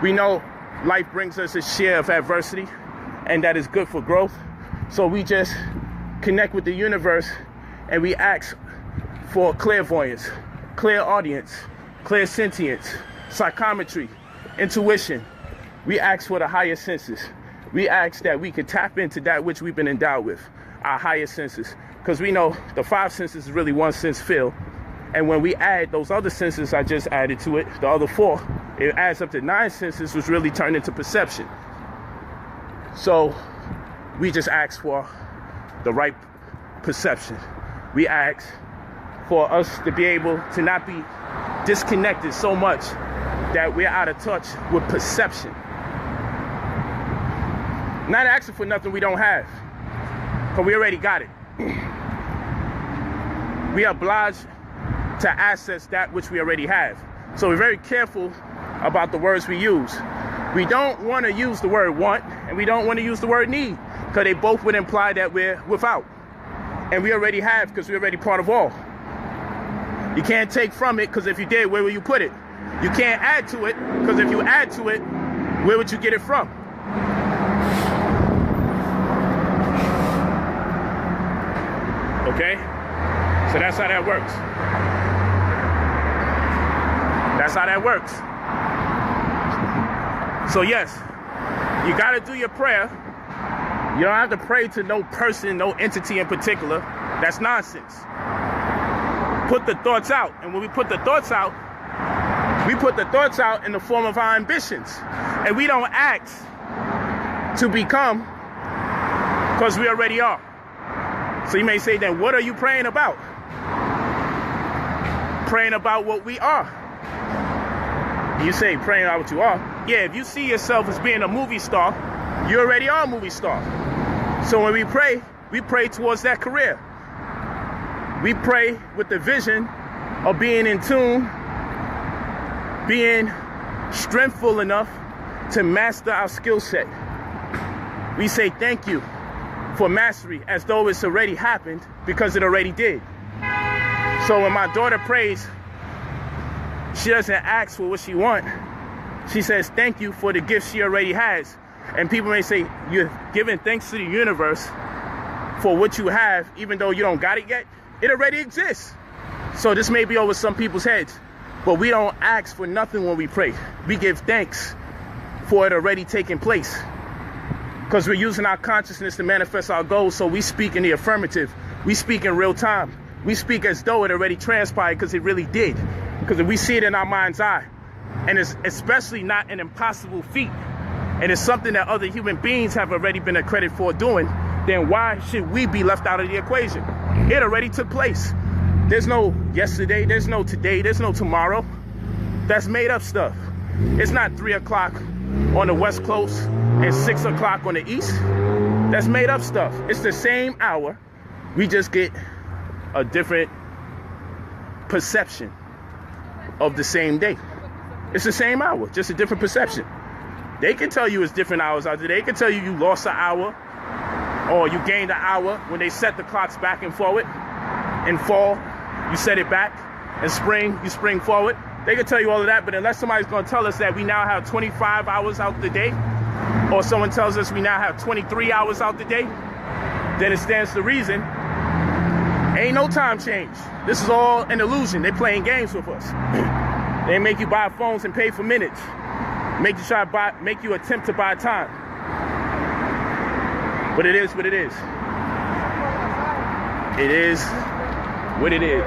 We know life brings us a share of adversity, and that is good for growth. So we just connect with the universe and we ask for clairvoyance, clairaudience, clairsentience, psychometry, intuition. We ask for the higher senses. We ask that we could tap into that which we've been endowed with, our higher senses. Because we know the 5 senses is really 1 sense field. And when we add those other senses I just added to it, the other 4, it adds up to 9 senses, which really turn into perception. So we just ask for the right perception. We ask for us to be able to not be disconnected so much that we're out of touch with perception. Not asking for nothing we don't have, because we already got it. We are obliged to access that which we already have. So we're very careful about the words we use. We don't want to use the word want, and we don't want to use the word need, because they both would imply that we're without. And we already have, because we're already part of all. You can't take from it, because if you did, where will you put it? You can't add to it, because if you add to it, where would you get it from? Okay? So that's how that works. That's how that works. So yes, you got to do your prayer. You don't have to pray to no person, no entity in particular. That's nonsense. Put the thoughts out. And when we put the thoughts out, we put the thoughts out in the form of our ambitions. And we don't act to become, because we already are. So you may say, then what are you praying about? Praying about what we are. You say praying about what you are. Yeah, if you see yourself as being a movie star, you already are a movie star. So when we pray towards that career. We pray with the vision of being in tune, being strengthful enough to master our skill set. We say thank you for mastery as though it's already happened, because it already did. So when my daughter prays, she doesn't ask for what she wants. She says thank you for the gift she already has. And people may say, you're giving thanks to the universe for what you have, even though you don't got it yet. It already exists. So this may be over some people's heads, but we don't ask for nothing when we pray. We give thanks for it already taking place, because we're using our consciousness to manifest our goals. So we speak in the affirmative. We speak in real time. We speak as though it already transpired, because it really did. Because if we see it in our mind's eye, and it's especially not an impossible feat, and it's something that other human beings have already been accredited for doing, then why should we be left out of the equation? It already took place. There's no yesterday, there's no today, there's no tomorrow. That's made up stuff. It's not 3 o'clock on the West Coast and 6 o'clock on the East. That's made up stuff. It's the same hour. We just get a different perception of the same day. It's the same hour, just a different perception. They can tell you it's different hours out there. They can tell you you lost an hour or you gained an hour when they set the clocks back and forward. In fall, you set it back. In spring, you spring forward. They can tell you all of that, but unless somebody's going to tell us that we now have 25 hours out the day, or someone tells us we now have 23 hours out the day, then it stands to reason ain't no time change. This is all an illusion. They're playing games with us. They make you buy phones and pay for minutes. Make you attempt to buy time. But it is what it is. It is what it is.